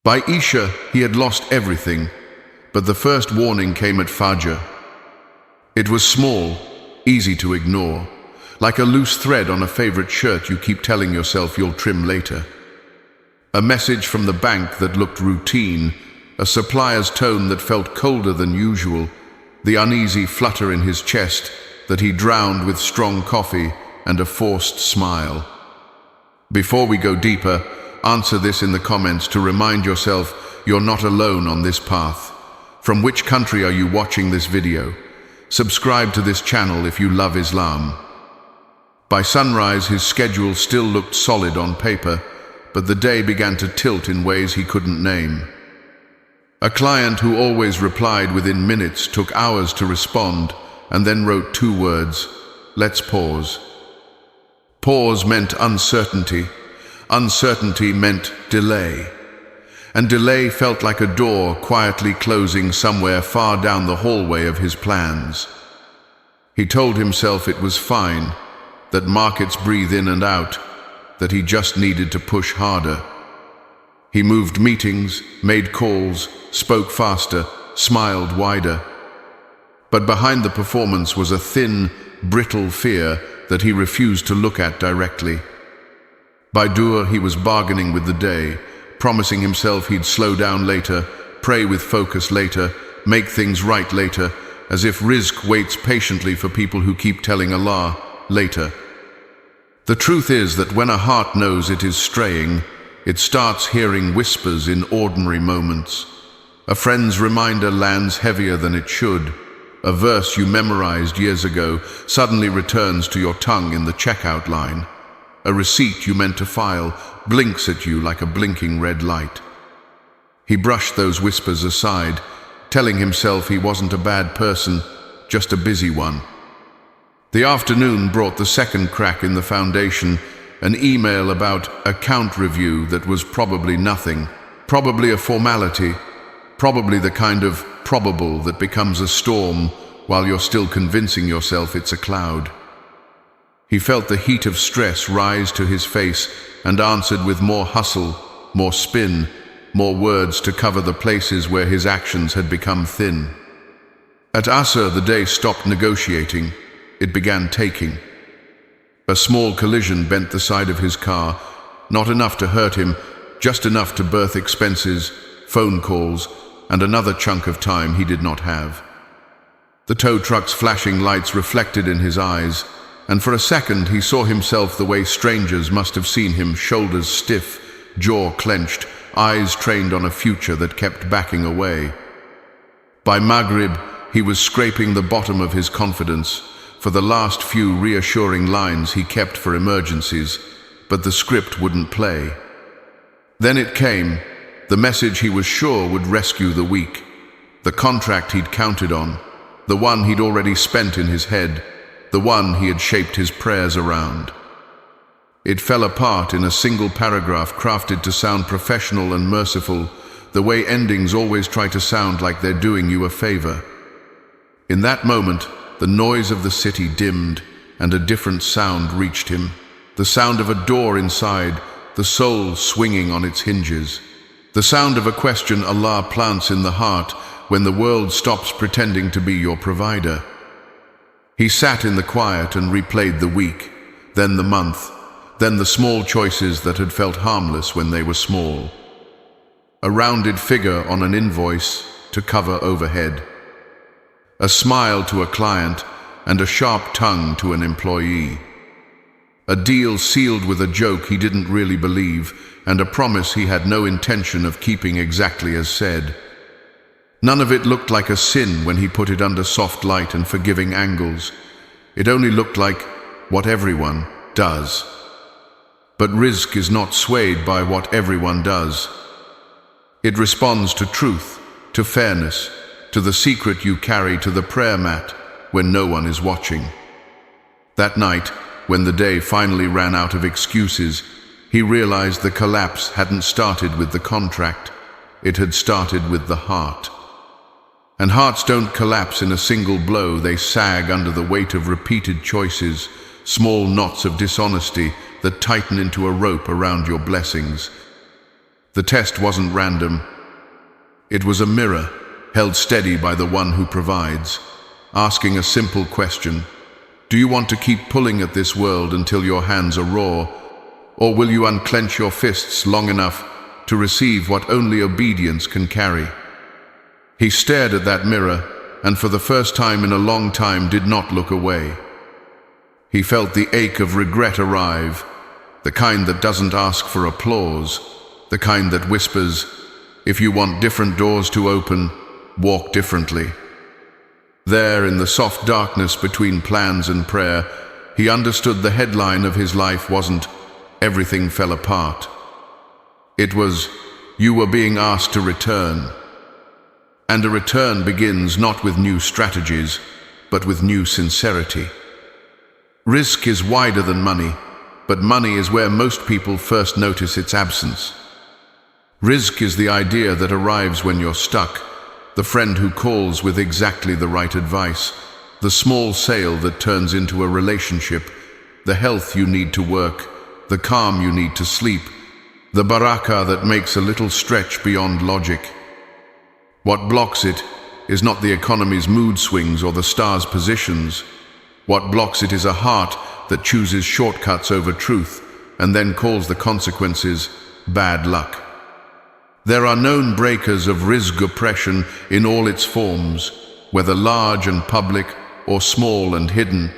By Isha, he had lost everything, but the first warning came at Fajr. It was small, easy to ignore, like a loose thread on a favorite shirt you keep telling yourself you'll trim later. A message from the bank that looked routine, a supplier's tone that felt colder than usual, the uneasy flutter in his chest that he drowned with strong coffee and a forced smile. Before we go deeper, answer this in the comments to remind yourself you're not alone on this path. From which country are you watching this video? Subscribe to this channel if you love Islam. By sunrise, his schedule still looked solid on paper, but the day began to tilt in ways he couldn't name. A client who always replied within minutes took hours to respond and then wrote 2 words: "Let's pause." Pause meant uncertainty. Uncertainty meant delay. And delay felt like a door quietly closing somewhere far down the hallway of his plans. He told himself it was fine, that markets breathe in and out, that he just needed to push harder. He moved meetings, made calls, spoke faster, smiled wider. But behind the performance was a thin, brittle fear that he refused to look at directly. By Dur, he was bargaining with the day, promising himself he'd slow down later, pray with focus later, make things right later, as if Rizq waits patiently for people who keep telling Allah, later. The truth is that when a heart knows it is straying, it starts hearing whispers in ordinary moments. A friend's reminder lands heavier than it should. A verse you memorized years ago suddenly returns to your tongue in the checkout line. A receipt you meant to file blinks at you like a blinking red light. He brushed those whispers aside, telling himself he wasn't a bad person, just a busy one. The afternoon brought the second crack in the foundation, an email about account review that was probably nothing, probably a formality, probably the kind of probable that becomes a storm while you're still convincing yourself it's a cloud. He felt the heat of stress rise to his face and answered with more hustle, more spin, more words to cover the places where his actions had become thin. At Asr, the day stopped negotiating. It began taking. A small collision bent the side of his car, not enough to hurt him, just enough to birth expenses, phone calls, and another chunk of time he did not have. The tow truck's flashing lights reflected in his eyes, and for a second he saw himself the way strangers must have seen him, shoulders stiff, jaw clenched, eyes trained on a future that kept backing away. By Maghrib, he was scraping the bottom of his confidence for the last few reassuring lines he kept for emergencies, but the script wouldn't play. Then it came, the message he was sure would rescue the weak, the contract he'd counted on, the one he'd already spent in his head, the one he had shaped his prayers around. It fell apart in a single paragraph crafted to sound professional and merciful, the way endings always try to sound like they're doing you a favor. In that moment, the noise of the city dimmed, and a different sound reached him. The sound of a door inside, the soul swinging on its hinges. The sound of a question Allah plants in the heart when the world stops pretending to be your provider. He sat in the quiet and replayed the week, then the month, then the small choices that had felt harmless when they were small. A rounded figure on an invoice to cover overhead. A smile to a client and a sharp tongue to an employee. A deal sealed with a joke he didn't really believe and a promise he had no intention of keeping exactly as said. None of it looked like a sin when he put it under soft light and forgiving angles. It only looked like what everyone does. But Rizq is not swayed by what everyone does. It responds to truth, to fairness, to the secret you carry to the prayer mat when no one is watching. That night, when the day finally ran out of excuses, he realized the collapse hadn't started with the contract. It had started with the heart. And hearts don't collapse in a single blow. They sag under the weight of repeated choices, small knots of dishonesty that tighten into a rope around your blessings. The test wasn't random. It was a mirror, held steady by the one who provides, asking a simple question. Do you want to keep pulling at this world until your hands are raw, or will you unclench your fists long enough to receive what only obedience can carry? He stared at that mirror, and for the first time in a long time did not look away. He felt the ache of regret arrive, the kind that doesn't ask for applause, the kind that whispers, if you want different doors to open, walk differently. There, in the soft darkness between plans and prayer, he understood the headline of his life wasn't, everything fell apart. It was, you were being asked to return. And a return begins not with new strategies, but with new sincerity. Rizq is wider than money, but money is where most people first notice its absence. Rizq is the idea that arrives when you're stuck, the friend who calls with exactly the right advice, the small sale that turns into a relationship, the health you need to work, the calm you need to sleep, the barakah that makes a little stretch beyond logic. What blocks it is not the economy's mood swings or the stars' positions. What blocks it is a heart that chooses shortcuts over truth and then calls the consequences bad luck. There are known breakers of rizq oppression in all its forms, whether large and public or small and hidden,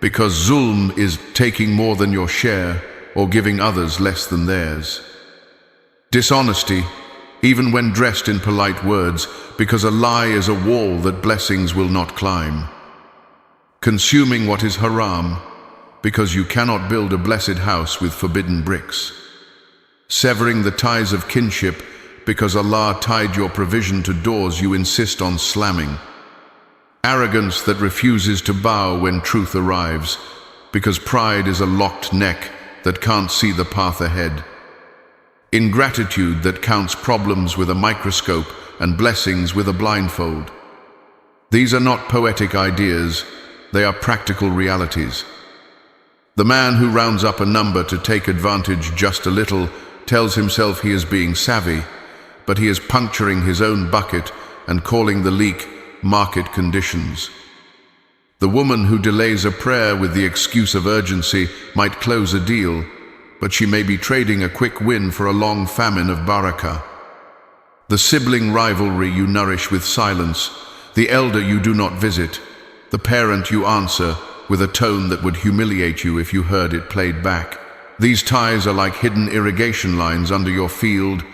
because zulm is taking more than your share or giving others less than theirs. Dishonesty, even when dressed in polite words, because a lie is a wall that blessings will not climb. Consuming what is haram, because you cannot build a blessed house with forbidden bricks. Severing the ties of kinship, because Allah tied your provision to doors you insist on slamming. Arrogance that refuses to bow when truth arrives, because pride is a locked neck that can't see the path ahead. Ingratitude that counts problems with a microscope and blessings with a blindfold. These are not poetic ideas, they are practical realities. The man who rounds up a number to take advantage just a little tells himself he is being savvy, but he is puncturing his own bucket and calling the leak market conditions. The woman who delays a prayer with the excuse of urgency might close a deal, but she may be trading a quick win for a long famine of barakah. The sibling rivalry you nourish with silence, the elder you do not visit, the parent you answer with a tone that would humiliate you if you heard it played back. These ties are like hidden irrigation lines under your field,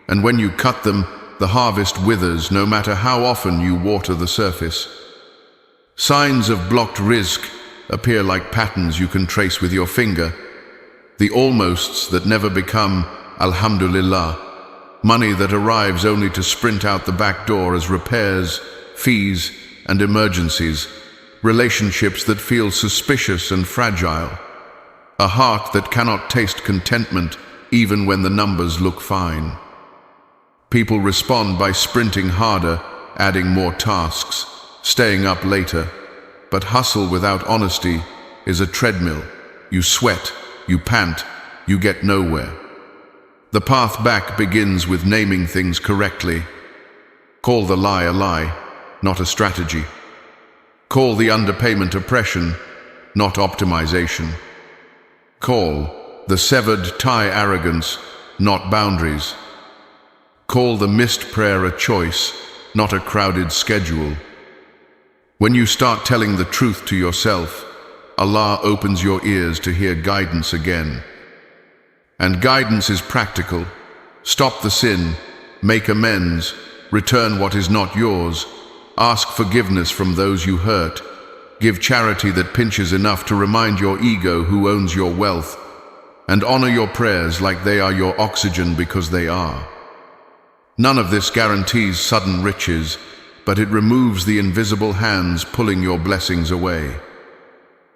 and when you cut them, the harvest withers no matter how often you water the surface. Signs of blocked rizq appear like patterns you can trace with your finger, the almosts that never become alhamdulillah, money that arrives only to sprint out the back door as repairs, fees, and emergencies, relationships that feel suspicious and fragile, a heart that cannot taste contentment even when the numbers look fine. People respond by sprinting harder, adding more tasks, staying up later, but hustle without honesty is a treadmill. You sweat, you pant, you get nowhere. The path back begins with naming things correctly. Call the lie a lie, not a strategy. Call the underpayment oppression, not optimization. Call the severed tie arrogance, not boundaries. Call the missed prayer a choice, not a crowded schedule. When you start telling the truth to yourself, Allah opens your ears to hear guidance again. And guidance is practical. Stop the sin, make amends, return what is not yours, ask forgiveness from those you hurt, give charity that pinches enough to remind your ego who owns your wealth, and honor your prayers like they are your oxygen because they are. None of this guarantees sudden riches, but it removes the invisible hands pulling your blessings away.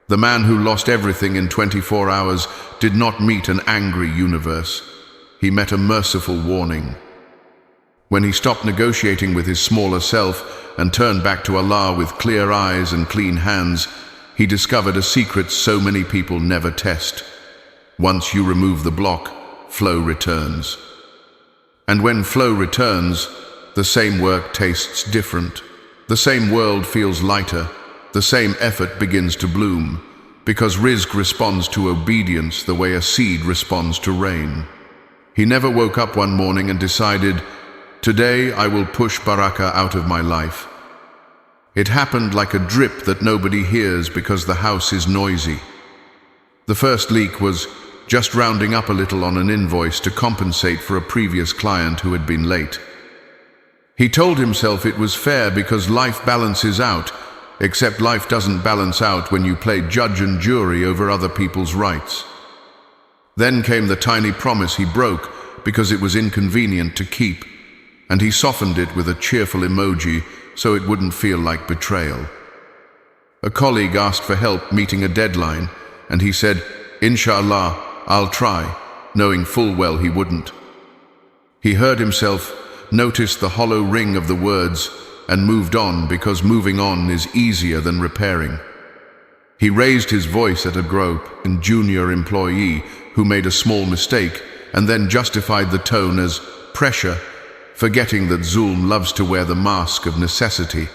The man who lost everything in 24 hours did not meet an angry universe. He met a merciful warning. When he stopped negotiating with his smaller self and turned back to Allah with clear eyes and clean hands, he discovered a secret so many people never test. Once you remove the block, flow returns. And when flow returns, the same work tastes different. The same world feels lighter. The same effort begins to bloom, because Rizq responds to obedience the way a seed responds to rain. He never woke up one morning and decided, "Today I will push barakah out of my life." It happened like a drip that nobody hears because the house is noisy. The first leak was just rounding up a little on an invoice to compensate for a previous client who had been late. He told himself it was fair because life balances out, except life doesn't balance out when you play judge and jury over other people's rights. Then came the tiny promise he broke because it was inconvenient to keep, and he softened it with a cheerful emoji so it wouldn't feel like betrayal. A colleague asked for help meeting a deadline, and he said, "Inshallah, I'll try," knowing full well he wouldn't. He heard himself, noticed the hollow ring of the words, and moved on because moving on is easier than repairing. He raised his voice at a junior employee who made a small mistake and then justified the tone as pressure, forgetting that Zulm loves to wear the mask of necessity.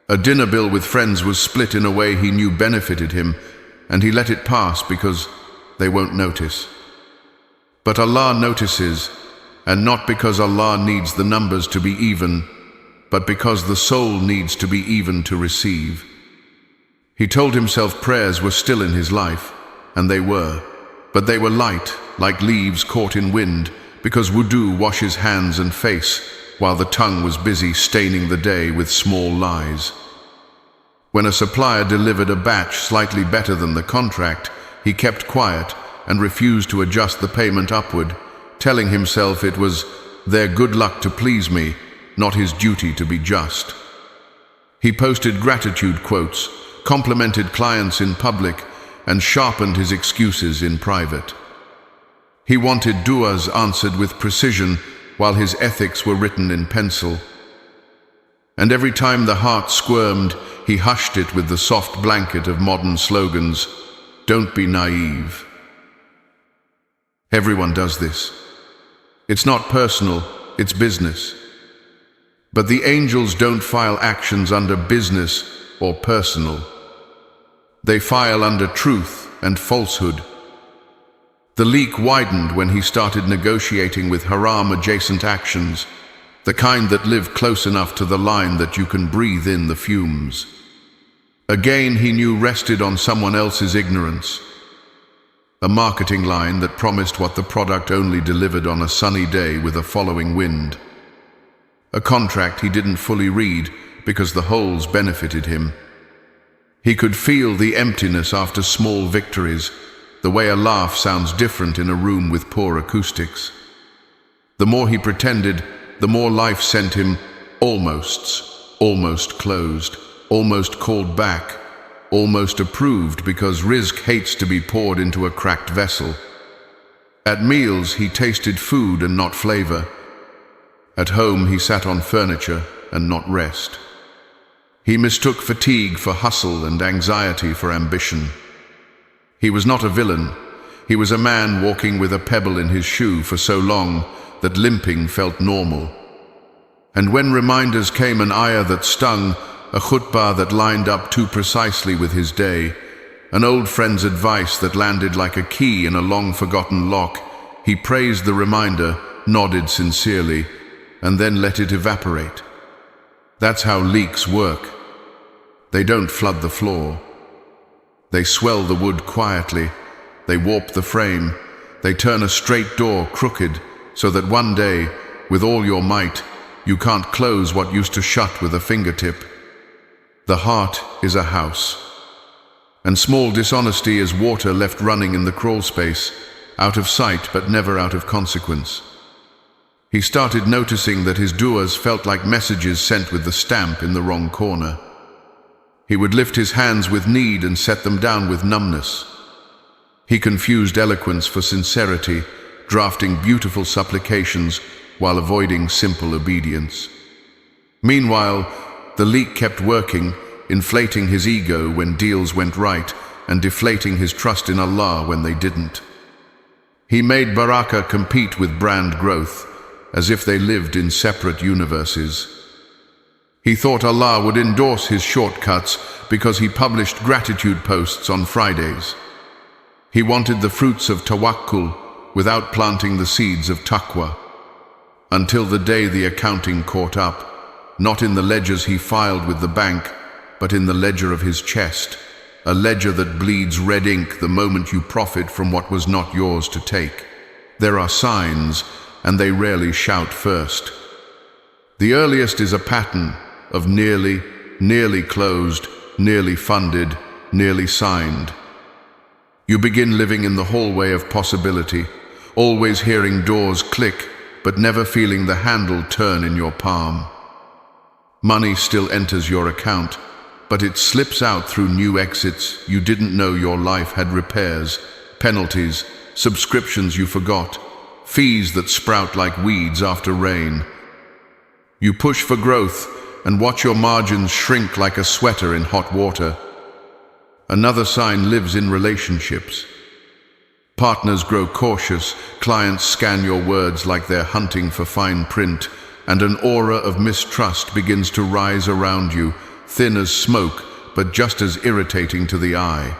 A dinner bill with friends was split in a way he knew benefited him, and he let it pass because they won't notice. But Allah notices, and not because Allah needs the numbers to be even, but because the soul needs to be even to receive. He told himself prayers were still in his life, and they were, but they were light, like leaves caught in wind, because wudu washes hands and face, while the tongue was busy staining the day with small lies. When a supplier delivered a batch slightly better than the contract, he kept quiet and refused to adjust the payment upward, telling himself it was their good luck to please me, not his duty to be just. He posted gratitude quotes, complimented clients in public, and sharpened his excuses in private. He wanted du'as answered with precision, while his ethics were written in pencil. And every time the heart squirmed, he hushed it with the soft blanket of modern slogans, "Don't be naive." Everyone does this. It's not personal, it's business. But the angels don't file actions under business or personal. They file under truth and falsehood. The leak widened when he started negotiating with haram-adjacent actions, the kind that live close enough to the line that you can breathe in the fumes. Again, he knew rested on someone else's ignorance. A marketing line that promised what the product only delivered on a sunny day with a following wind. A contract he didn't fully read because the holes benefited him. He could feel the emptiness after small victories, the way a laugh sounds different in a room with poor acoustics. The more he pretended, the more life sent him almosts, almost closed, almost called back, almost approved, because Rizq hates to be poured into a cracked vessel. At meals he tasted food and not flavor. At home he sat on furniture and not rest. He mistook fatigue for hustle and anxiety for ambition. He was not a villain. He was a man walking with a pebble in his shoe for so long that limping felt normal. And when reminders came, an ayah that stung, a khutbah that lined up too precisely with his day, an old friend's advice that landed like a key in a long-forgotten lock, he praised the reminder, nodded sincerely, and then let it evaporate. That's how leaks work. They don't flood the floor. They swell the wood quietly. They warp the frame. They turn a straight door crooked so that one day, with all your might, you can't close what used to shut with a fingertip. The heart is a house. And small dishonesty is water left running in the crawl space, out of sight but never out of consequence. He started noticing that his du'as felt like messages sent with the stamp in the wrong corner. He would lift his hands with need and set them down with numbness. He confused eloquence for sincerity, drafting beautiful supplications while avoiding simple obedience. Meanwhile, the leak kept working, inflating his ego when deals went right and deflating his trust in Allah when they didn't. He made barakah compete with brand growth, as if they lived in separate universes. He thought Allah would endorse his shortcuts because he published gratitude posts on Fridays. He wanted the fruits of tawakkul without planting the seeds of taqwa. Until the day the accounting caught up, not in the ledgers he filed with the bank, but in the ledger of his chest, a ledger that bleeds red ink the moment you profit from what was not yours to take. There are signs, and they rarely shout first. The earliest is a pattern of nearly closed, nearly funded, nearly signed. You begin living in the hallway of possibility, always hearing doors click, but never feeling the handle turn in your palm. Money still enters your account, but it slips out through new exits you didn't know your life had: repairs, penalties, subscriptions you forgot, fees that sprout like weeds after rain. You push for growth and watch your margins shrink like a sweater in hot water. Another sign lives in relationships. Partners grow cautious, clients scan your words like they're hunting for fine print, and an aura of mistrust begins to rise around you, thin as smoke, but just as irritating to the eye.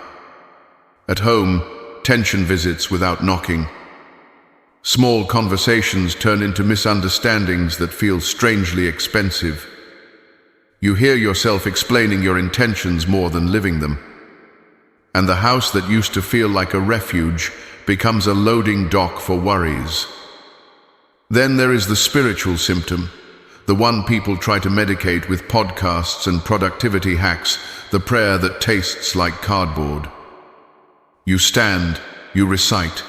At home, tension visits without knocking. Small conversations turn into misunderstandings that feel strangely expensive. You hear yourself explaining your intentions more than living them. And the house that used to feel like a refuge becomes a loading dock for worries. Then there is the spiritual symptom, the one people try to medicate with podcasts and productivity hacks, the prayer that tastes like cardboard. You stand, you recite,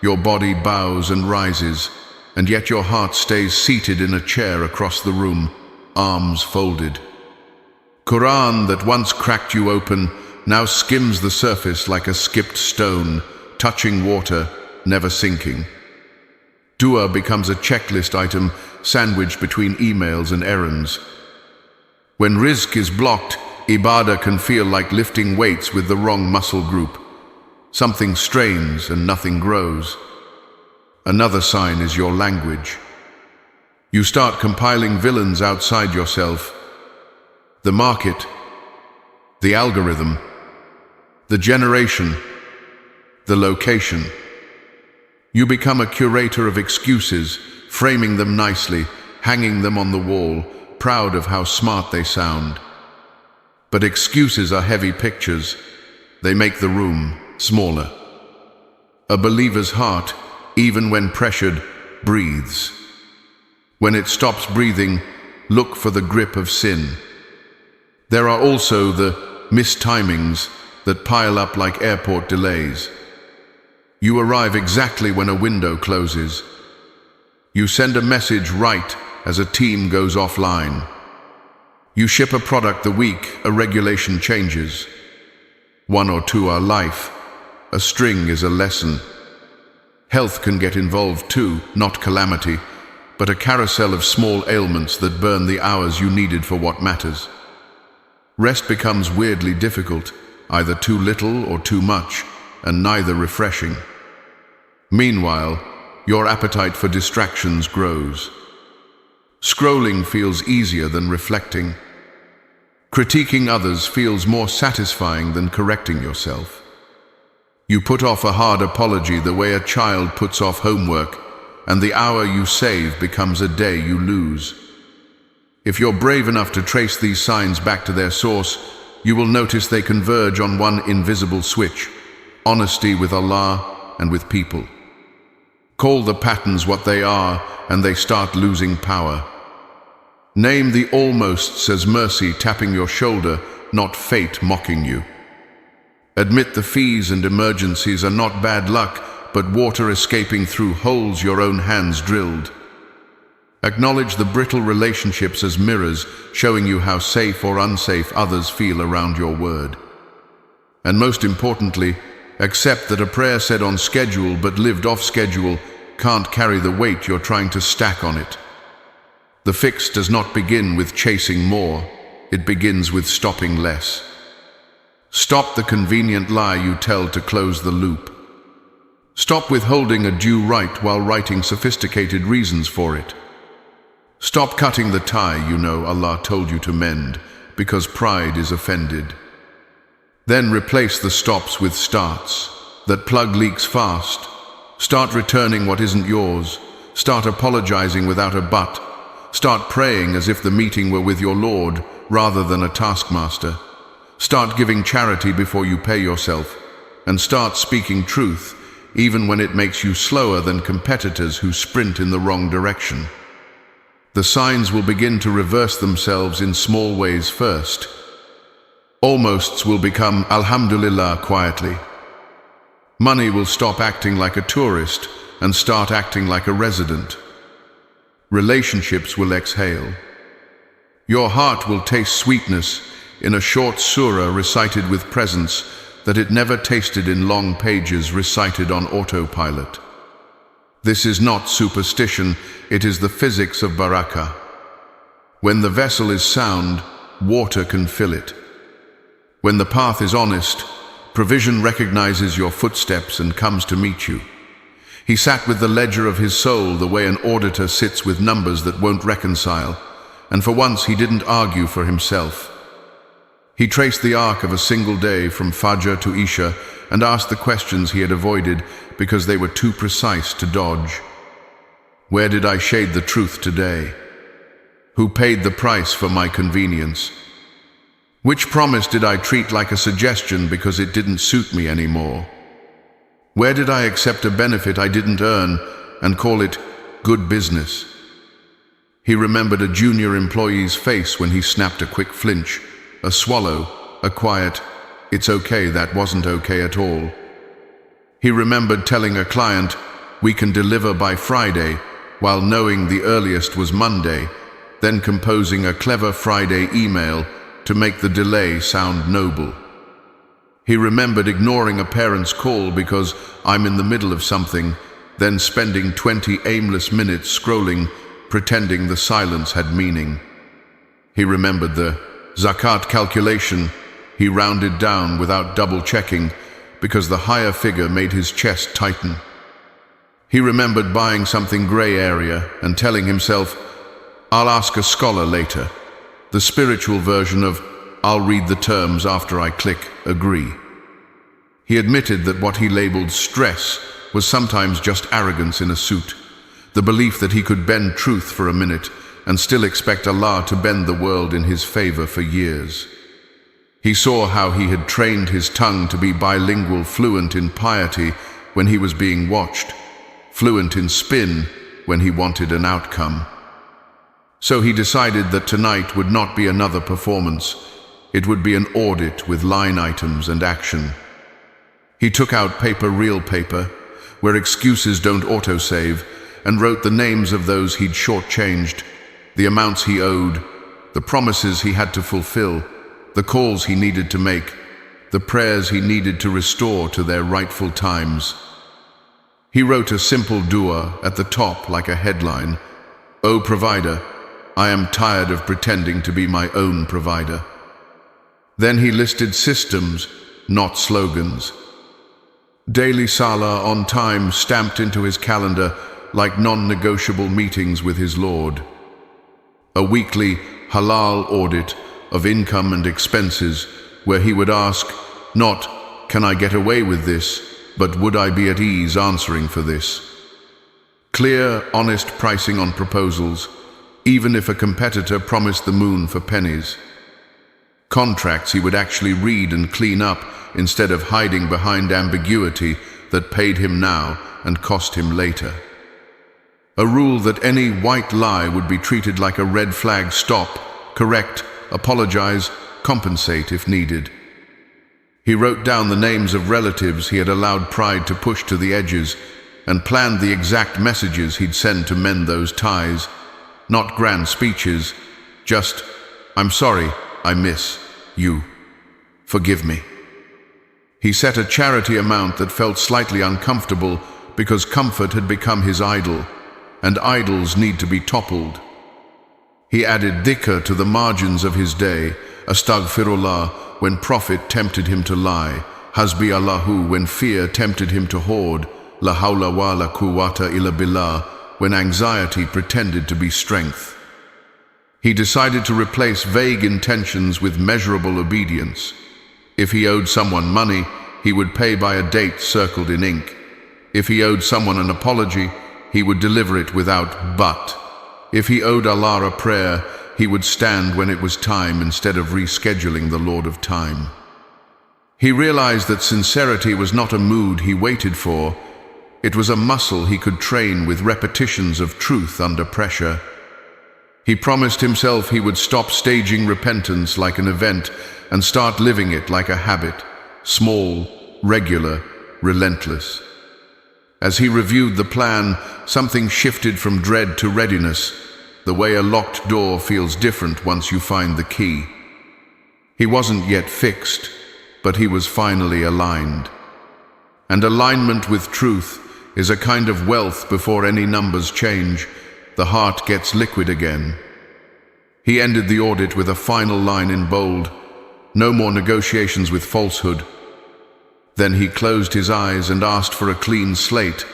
your body bows and rises, and yet your heart stays seated in a chair across the room, arms folded. Quran that once cracked you open now skims the surface like a skipped stone, touching water, never sinking. Dua becomes a checklist item sandwiched between emails and errands. When Rizq is blocked, ibadah can feel like lifting weights with the wrong muscle group. Something strains and nothing grows. Another sign is your language. You start compiling villains outside yourself. The market, the algorithm, the generation, the location. You become a curator of excuses, framing them nicely, hanging them on the wall, proud of how smart they sound. But excuses are heavy pictures. They make the room smaller. A believer's heart, even when pressured, breathes. When it stops breathing, look for the grip of sin. There are also the mistimings that pile up like airport delays. You arrive exactly when a window closes. You send a message right as a team goes offline. You ship a product the week a regulation changes. One or two are life. A string is a lesson. Health can get involved too, not calamity, but a carousel of small ailments that burn the hours you needed for what matters. Rest becomes weirdly difficult, either too little or too much, and neither refreshing. Meanwhile, your appetite for distractions grows. Scrolling feels easier than reflecting. Critiquing others feels more satisfying than correcting yourself. You put off a hard apology the way a child puts off homework, and the hour you save becomes a day you lose. If you're brave enough to trace these signs back to their source, you will notice they converge on one invisible switch: honesty with Allah and with people. Call the patterns what they are, and they start losing power. Name the almosts as mercy tapping your shoulder, not fate mocking you. Admit the fees and emergencies are not bad luck, but water escaping through holes your own hands drilled. Acknowledge the brittle relationships as mirrors, showing you how safe or unsafe others feel around your word. And most importantly, accept that a prayer said on schedule but lived off schedule can't carry the weight you're trying to stack on it. The fix does not begin with chasing more, it begins with stopping less. Stop the convenient lie you tell to close the loop. Stop withholding a due right while writing sophisticated reasons for it. Stop cutting the tie you know Allah told you to mend, because pride is offended. Then replace the stops with starts. That plug leaks fast. Start returning what isn't yours. Start apologizing without a but. Start praying as if the meeting were with your Lord rather than a taskmaster. Start giving charity before you pay yourself. And start speaking truth, even when it makes you slower than competitors who sprint in the wrong direction. The signs will begin to reverse themselves in small ways first. Almosts will become Alhamdulillah quietly. Money will stop acting like a tourist and start acting like a resident. Relationships will exhale. Your heart will taste sweetness in a short surah recited with presence that it never tasted in long pages recited on autopilot. This is not superstition, it is the physics of barakah. When the vessel is sound, water can fill it. When the path is honest, provision recognizes your footsteps and comes to meet you. He sat with the ledger of his soul the way an auditor sits with numbers that won't reconcile, and for once he didn't argue for himself. He traced the arc of a single day from Fajr to Isha and asked the questions he had avoided because they were too precise to dodge. Where did I shade the truth today? Who paid the price for my convenience? Which promise did I treat like a suggestion because it didn't suit me anymore? Where did I accept a benefit I didn't earn and call it good business? He remembered a junior employee's face when he snapped a quick flinch, a swallow, a quiet, "It's okay, that wasn't okay at all." He remembered telling a client, "We can deliver by Friday," while knowing the earliest was Monday, then composing a clever Friday email to make the delay sound noble. He remembered ignoring a parent's call because I'm in the middle of something, then spending 20 aimless minutes scrolling, pretending the silence had meaning. He remembered the zakat calculation he rounded down without double-checking because the higher figure made his chest tighten. He remembered buying something gray area and telling himself, "I'll ask a scholar later," the spiritual version of "I'll read the terms after I click agree." He admitted that what he labeled stress was sometimes just arrogance in a suit, the belief that he could bend truth for a minute and still expect Allah to bend the world in his favor for years. He saw how he had trained his tongue to be bilingual, fluent in piety when he was being watched, fluent in spin when he wanted an outcome. So he decided that tonight would not be another performance, it would be an audit with line items and action. He took out real paper, where excuses don't autosave, and wrote the names of those he'd shortchanged, the amounts he owed, the promises he had to fulfill, the calls he needed to make, the prayers he needed to restore to their rightful times. He wrote a simple dua at the top like a headline, "O Provider, I am tired of pretending to be my own provider." Then he listed systems, not slogans. Daily salah on time stamped into his calendar like non-negotiable meetings with his Lord. A weekly halal audit of income and expenses where he would ask, not, "Can I get away with this?" but "Would I be at ease answering for this?" Clear, honest pricing on proposals, even if a competitor promised the moon for pennies. Contracts he would actually read and clean up instead of hiding behind ambiguity that paid him now and cost him later. A rule that any white lie would be treated like a red flag: stop, correct, apologize, compensate if needed. He wrote down the names of relatives he had allowed pride to push to the edges and planned the exact messages he'd send to mend those ties. Not grand speeches, just, "I'm sorry, I miss you. Forgive me." He set a charity amount that felt slightly uncomfortable because comfort had become his idol, and idols need to be toppled. He added dhikr to the margins of his day, astaghfirullah when profit tempted him to lie, hasbi Allahu when fear tempted him to hoard, la hawla wa la quwwata illa billah when anxiety pretended to be strength. He decided to replace vague intentions with measurable obedience. If he owed someone money, he would pay by a date circled in ink. If he owed someone an apology, he would deliver it without but. If he owed Allah a prayer, he would stand when it was time instead of rescheduling the Lord of Time. He realized that sincerity was not a mood he waited for. It was a muscle he could train with repetitions of truth under pressure. He promised himself he would stop staging repentance like an event and start living it like a habit, small, regular, relentless. As he reviewed the plan, something shifted from dread to readiness, the way a locked door feels different once you find the key. He wasn't yet fixed, but he was finally aligned. And alignment with truth is a kind of wealth before any numbers change. The heart gets liquid again. He ended the audit with a final line in bold: no more negotiations with falsehood. Then he closed his eyes and asked for a clean slate,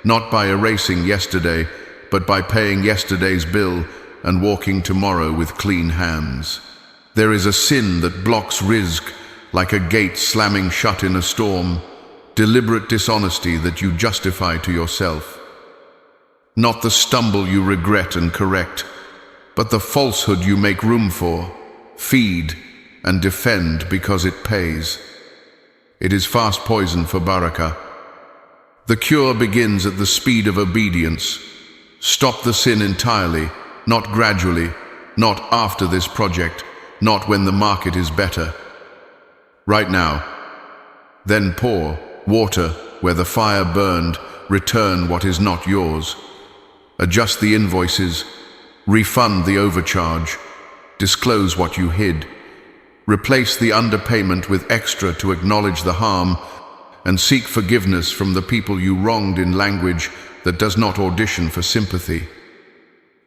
not by erasing yesterday, but by paying yesterday's bill and walking tomorrow with clean hands. There is a sin that blocks Rizq, like a gate slamming shut in a storm, deliberate dishonesty that you justify to yourself. Not the stumble you regret and correct, but the falsehood you make room for, feed, and defend because it pays. It is fast poison for barakah. The cure begins at the speed of obedience. Stop the sin entirely, not gradually, not after this project, not when the market is better. Right now. Then pour water where the fire burned, return what is not yours. Adjust the invoices, refund the overcharge, disclose what you hid. Replace the underpayment with extra to acknowledge the harm, and seek forgiveness from the people you wronged in language that does not audition for sympathy.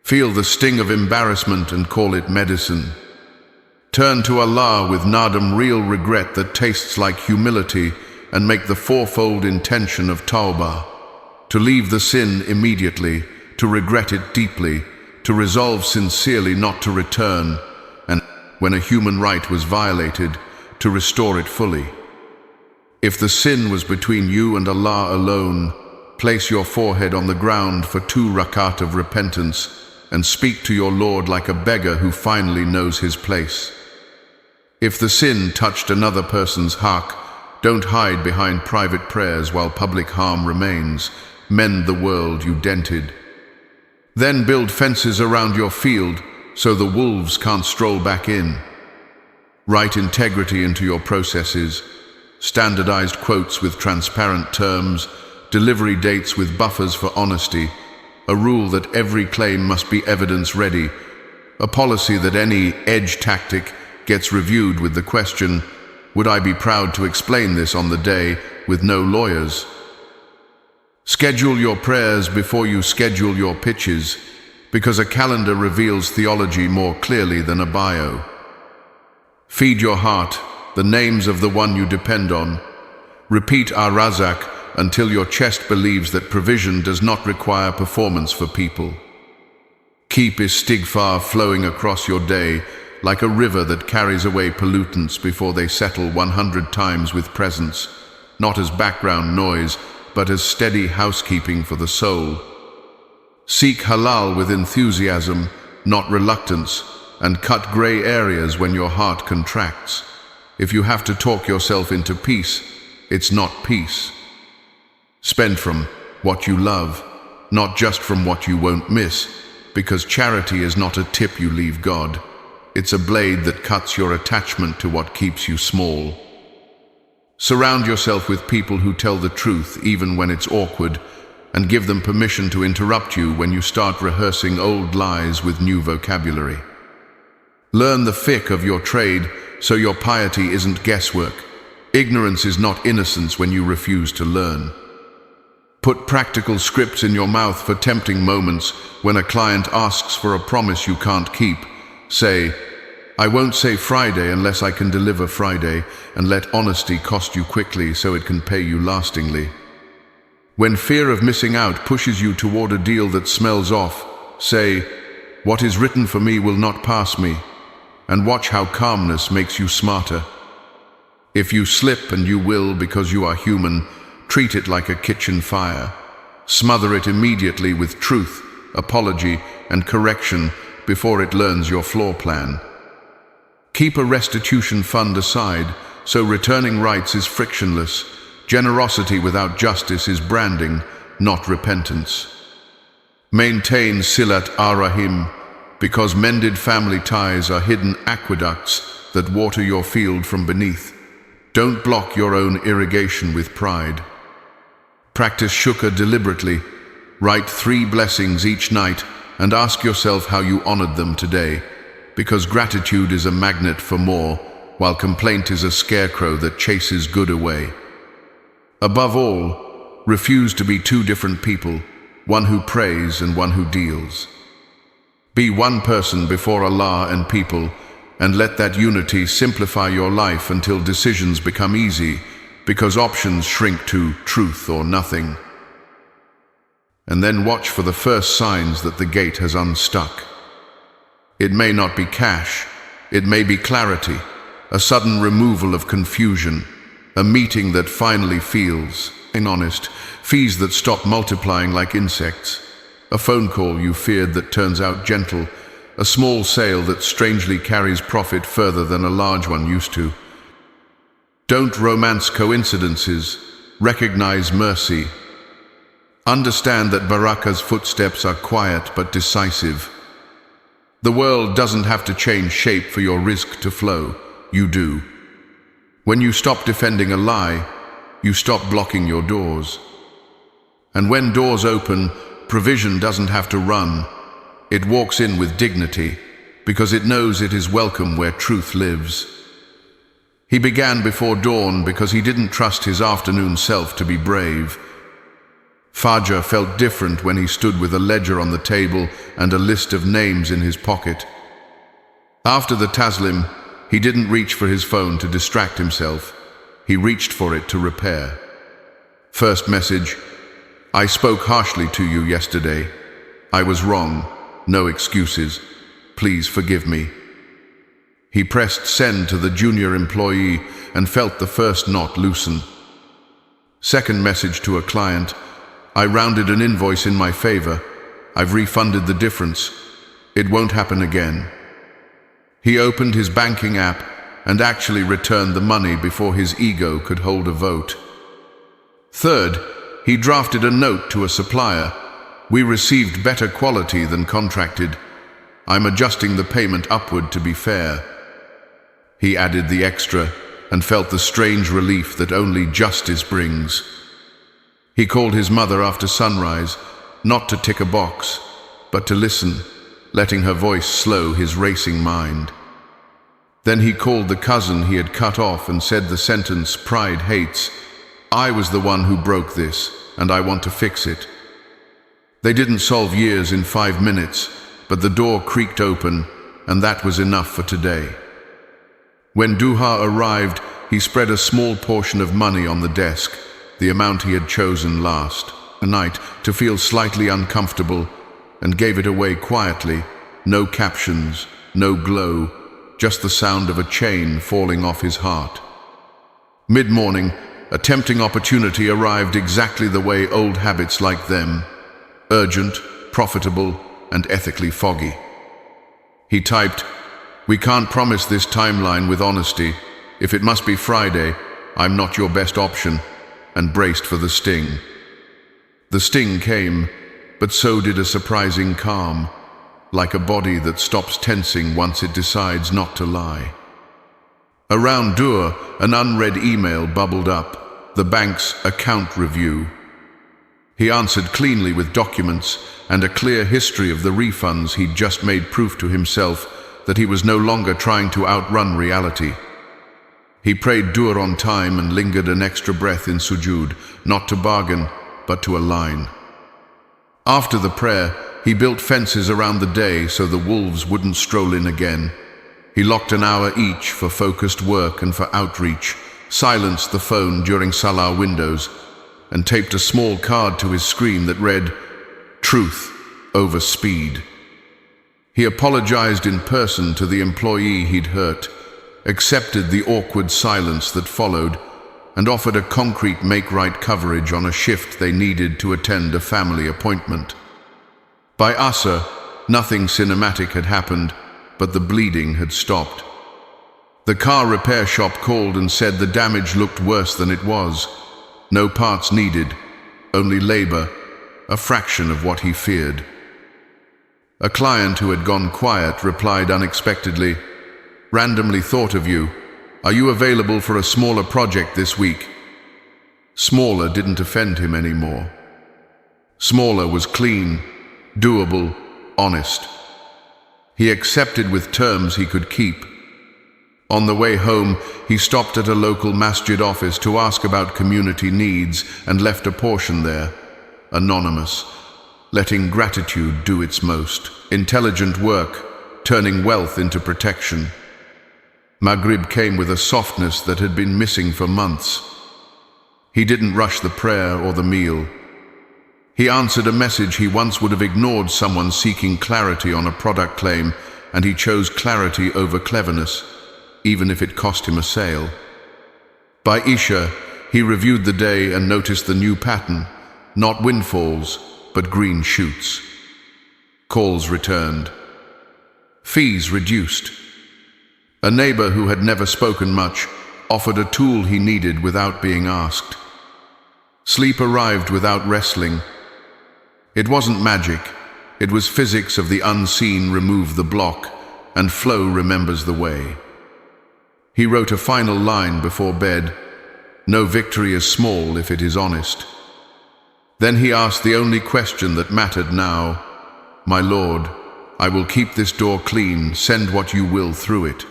Feel the sting of embarrassment and call it medicine. Turn to Allah with nadam, real regret that tastes like humility, and make the fourfold intention of tawbah: to leave the sin immediately, to regret it deeply, to resolve sincerely not to return, and when a human right was violated, to restore it fully. If the sin was between you and Allah alone, place your forehead on the ground for 2 rakat of repentance and speak to your Lord like a beggar who finally knows his place. If the sin touched another person's haq, don't hide behind private prayers while public harm remains. Mend the world you dented. Then build fences around your field so the wolves can't stroll back in. Write integrity into your processes. Standardized quotes with transparent terms, delivery dates with buffers for honesty, a rule that every claim must be evidence ready, a policy that any edge tactic gets reviewed with the question, would I be proud to explain this on the day with no lawyers? Schedule your prayers before you schedule your pitches, because a calendar reveals theology more clearly than a bio. Feed your heart the names of the one you depend on. Repeat Rizq until your chest believes that provision does not require performance for people. Keep istighfar flowing across your day like a river that carries away pollutants before they settle 100 times with presence, not as background noise, but as steady housekeeping for the soul. Seek halal with enthusiasm, not reluctance, and cut gray areas when your heart contracts. If you have to talk yourself into peace, it's not peace. Spend from what you love, not just from what you won't miss, because charity is not a tip you leave God. It's a blade that cuts your attachment to what keeps you small. Surround yourself with people who tell the truth even when it's awkward, and give them permission to interrupt you when you start rehearsing old lies with new vocabulary. Learn the fiqh of your trade so your piety isn't guesswork. Ignorance is not innocence when you refuse to learn. Put practical scripts in your mouth for tempting moments when a client asks for a promise you can't keep. Say, I won't say Friday unless I can deliver Friday, and let honesty cost you quickly so it can pay you lastingly. When fear of missing out pushes you toward a deal that smells off, say, What is written for me will not pass me, and watch how calmness makes you smarter. If you slip, and you will because you are human, treat it like a kitchen fire. Smother it immediately with truth, apology, and correction before it learns your floor plan. Keep a restitution fund aside, so returning rights is frictionless. Generosity without justice is branding, not repentance. Maintain silat ar-rahim, because mended family ties are hidden aqueducts that water your field from beneath. Don't block your own irrigation with pride. Practice shukr deliberately. Write 3 blessings each night and ask yourself how you honored them today, because gratitude is a magnet for more, while complaint is a scarecrow that chases good away. Above all, refuse to be 2 different people, one who prays and one who deals. Be one person before Allah and people, and let that unity simplify your life until decisions become easy, because options shrink to truth or nothing. And then watch for the first signs that the gate has unstuck. It may not be cash, it may be clarity, a sudden removal of confusion, a meeting that finally feels honest, fees that stop multiplying like insects, a phone call you feared that turns out gentle, a small sale that strangely carries profit further than a large one used to. Don't romance coincidences, recognize mercy. Understand that barakah's footsteps are quiet but decisive. The world doesn't have to change shape for your rizq to flow, you do. When you stop defending a lie, you stop blocking your doors. And when doors open, provision doesn't have to run. It walks in with dignity, because it knows it is welcome where truth lives. He began before dawn because he didn't trust his afternoon self to be brave. Fajr felt different when he stood with a ledger on the table and a list of names in his pocket. After the taslim, he didn't reach for his phone to distract himself. He reached for it to repair. First message: I spoke harshly to you yesterday. I was wrong. No excuses. Please forgive me. He pressed send to the junior employee and felt the first knot loosen. Second message to a client: I rounded an invoice in my favor. I've refunded the difference. It won't happen again. He opened his banking app and actually returned the money before his ego could hold a vote. Third, he drafted a note to a supplier. We received better quality than contracted. I'm adjusting the payment upward to be fair. He added the extra and felt the strange relief that only justice brings. He called his mother after sunrise, not to tick a box, but to listen, letting her voice slow his racing mind. Then he called the cousin he had cut off and said the sentence pride hates. I was the one who broke this, and I want to fix it. They didn't solve years in 5 minutes, but the door creaked open, and that was enough for today. When Duha arrived, he spread a small portion of money on the desk, the amount he had chosen last night, to feel slightly uncomfortable, and gave it away quietly. No captions, no glow, just the sound of a chain falling off his heart. Mid-morning, a tempting opportunity arrived exactly the way old habits like them: urgent, profitable, and ethically foggy. He typed, "We can't promise this timeline with honesty. If it must be Friday, I'm not your best option," and braced for the sting. The sting came, but so did a surprising calm, like a body that stops tensing once it decides not to lie. Around Dur, an unread email bubbled up, the bank's account review. He answered cleanly with documents and a clear history of the refunds he'd just made proof to himself that he was no longer trying to outrun reality. He prayed Dur on time and lingered an extra breath in sujood, not to bargain, but to align. After the prayer, he built fences around the day so the wolves wouldn't stroll in again. He locked an hour each for focused work and for outreach, silenced the phone during Salah windows, and taped a small card to his screen that read, "Truth over speed." He apologized in person to the employee he'd hurt, accepted the awkward silence that followed, and offered a concrete make-right coverage on a shift they needed to attend a family appointment. By Asr, nothing cinematic had happened, but the bleeding had stopped. The car repair shop called and said the damage looked worse than it was. No parts needed, only labor, a fraction of what he feared. A client who had gone quiet replied unexpectedly, "Randomly thought of you. Are you available for a smaller project this week?" Smaller didn't offend him anymore. Smaller was clean, doable, honest. He accepted with terms he could keep. On the way home, he stopped at a local masjid office to ask about community needs and left a portion there, anonymous, letting gratitude do its most. Intelligent work, turning wealth into protection. Maghrib came with a softness that had been missing for months. He didn't rush the prayer or the meal. He answered a message he once would have ignored someone seeking clarity on a product claim, and he chose clarity over cleverness, even if it cost him a sale. By Isha, he reviewed the day and noticed the new pattern, not windfalls, but green shoots. Calls returned. Fees reduced. A neighbor who had never spoken much offered a tool he needed without being asked. Sleep arrived without wrestling. It wasn't magic, it was physics of the unseen remove the block, and flow remembers the way. He wrote a final line before bed, "No victory is small if it is honest." Then he asked the only question that mattered now, "My Lord, I will keep this door clean, send what you will through it."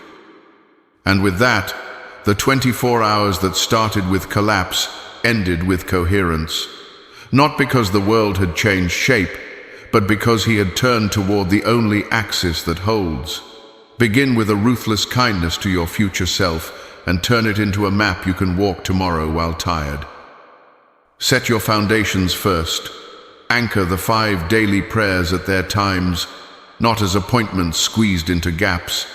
And with that, the 24 hours that started with collapse ended with coherence. Not because the world had changed shape, but because he had turned toward the only axis that holds. Begin with a ruthless kindness to your future self and turn it into a map you can walk tomorrow while tired. Set your foundations first. Anchor the 5 daily prayers at their times, not as appointments squeezed into gaps,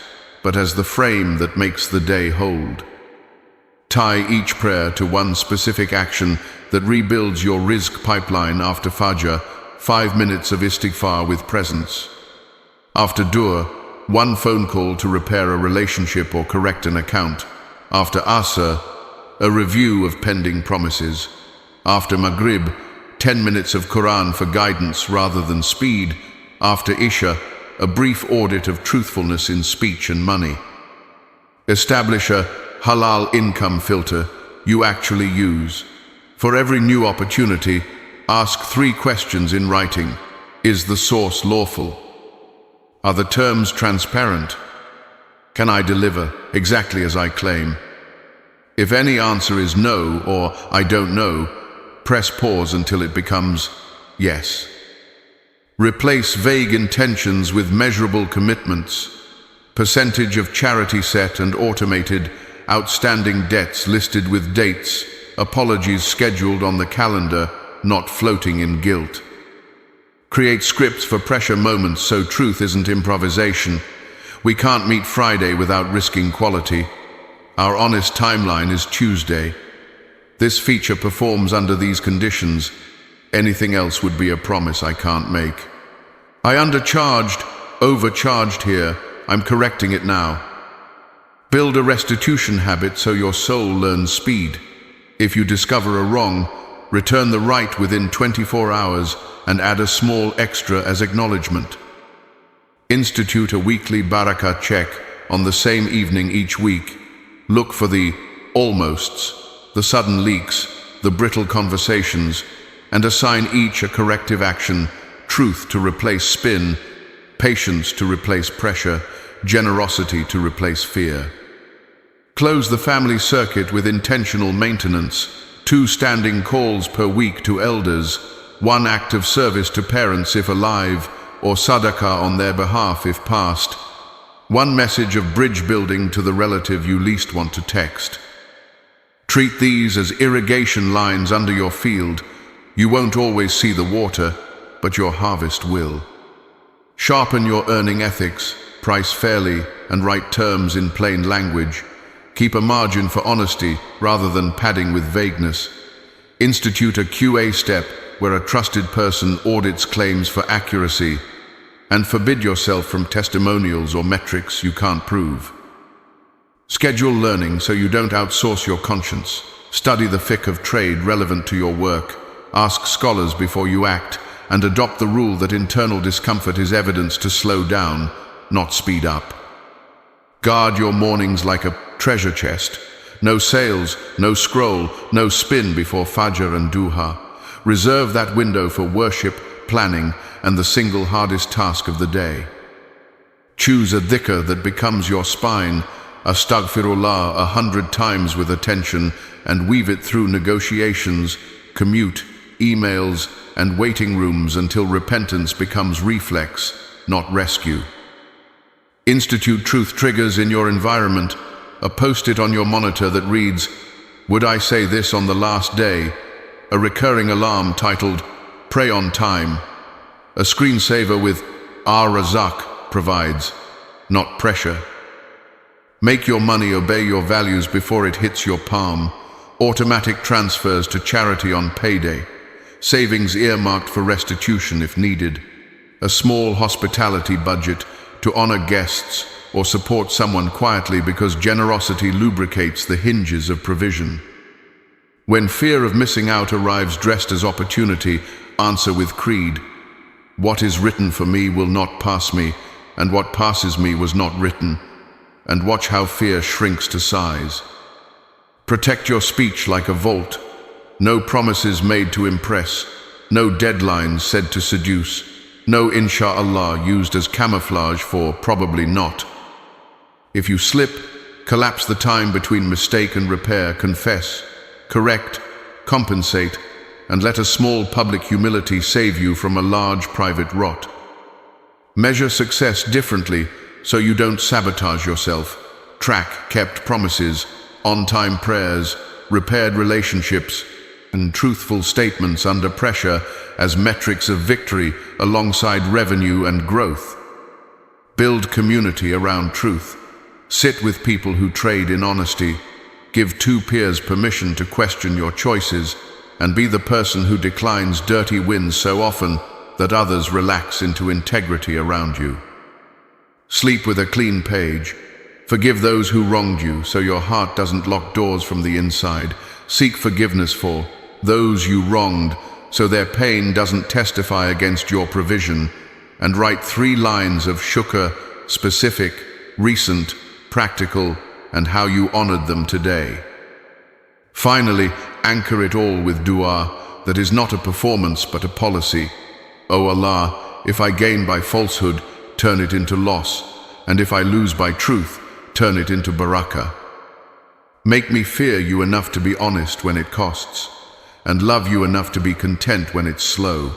but as the frame that makes the day hold. Tie each prayer to one specific action that rebuilds your Rizq pipeline. After Fajr, 5 minutes of istighfar with presence. After Dur, 1 phone call to repair a relationship or correct an account. After Asr, a review of pending promises. After Maghrib, 10 minutes of Quran for guidance rather than speed. After Isha, a brief audit of truthfulness in speech and money. Establish a halal income filter you actually use. For every new opportunity, ask 3 questions in writing. Is the source lawful? Are the terms transparent? Can I deliver exactly as I claim? If any answer is no or I don't know, press pause until it becomes yes. Replace vague intentions with measurable commitments. Percentage of charity set and automated, outstanding debts listed with dates, apologies scheduled on the calendar, not floating in guilt. Create scripts for pressure moments so truth isn't improvisation. We can't meet Friday without risking quality. Our honest timeline is Tuesday. This feature performs under these conditions. Anything else would be a promise I can't make. I undercharged, overcharged here. I'm correcting it now. Build a restitution habit so your soul learns speed. If you discover a wrong, return the right within 24 hours and add a small extra as acknowledgement. Institute a weekly barakah check on the same evening each week. Look for the almosts, the sudden leaks, the brittle conversations, and assign each a corrective action, truth to replace spin, patience to replace pressure, generosity to replace fear. Close the family circuit with intentional maintenance, 2 standing calls per week to elders, 1 act of service to parents if alive, or sadaqah on their behalf if past, 1 message of bridge building to the relative you least want to text. Treat these as irrigation lines under your field. You won't always see the water, but your harvest will. Sharpen your earning ethics, price fairly, and write terms in plain language. Keep a margin for honesty rather than padding with vagueness. Institute a QA step where a trusted person audits claims for accuracy, and forbid yourself from testimonials or metrics you can't prove. Schedule learning so you don't outsource your conscience. Study the fiqh of trade relevant to your work. Ask scholars before you act, and adopt the rule that internal discomfort is evidence to slow down, not speed up. Guard your mornings like a treasure chest. No sales, no scroll, no spin before Fajr and Duha. Reserve that window for worship, planning, and the single hardest task of the day. Choose a dhikr that becomes your spine, Astaghfirullah 100 times with attention, and weave it through negotiations, commute, emails, and waiting rooms until repentance becomes reflex, not rescue. Institute truth triggers in your environment. A post-it on your monitor that reads, "Would I say this on the last day?" A recurring alarm titled, "Pray on time." A screensaver with, Rizq provides, not pressure. Make your money obey your values before it hits your palm. Automatic transfers to charity on payday. Savings earmarked for restitution if needed. A small hospitality budget to honor guests or support someone quietly because generosity lubricates the hinges of provision. When fear of missing out arrives dressed as opportunity, answer with creed. What is written for me will not pass me, and what passes me was not written. And watch how fear shrinks to size. Protect your speech like a vault. No promises made to impress. No deadlines said to seduce. No insha'Allah used as camouflage for probably not. If you slip, collapse the time between mistake and repair, confess, correct, compensate, and let a small public humility save you from a large private rot. Measure success differently so you don't sabotage yourself. Track kept promises, on-time prayers, repaired relationships, and truthful statements under pressure as metrics of victory alongside revenue and growth. Build community around truth. Sit with people who trade in honesty. Give two peers permission to question your choices, and be the person who declines dirty wins so often that others relax into integrity around you. Sleep with a clean page. Forgive those who wronged you so your heart doesn't lock doors from the inside. Seek forgiveness for those you wronged so their pain doesn't testify against your provision. And write 3 lines of shukr, specific, recent, practical, and how you honored them today. Finally, anchor it all with dua that is not a performance but a policy. O Allah, if I gain by falsehood, turn it into loss, and if I lose by truth, turn it into barakah. Make me fear you enough to be honest when it costs, and love you enough to be content when it's slow.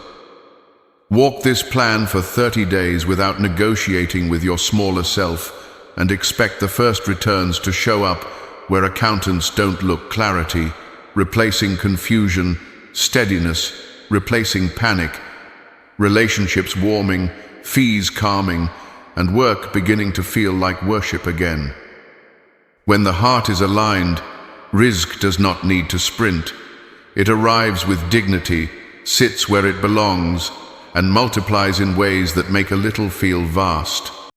Walk this plan for 30 days without negotiating with your smaller self, and expect the first returns to show up where accountants don't look. Clarity, replacing confusion, steadiness, replacing panic, relationships warming, fees calming, and work beginning to feel like worship again. When the heart is aligned, Rizq does not need to sprint. It arrives with dignity, sits where it belongs, and multiplies in ways that make a little feel vast.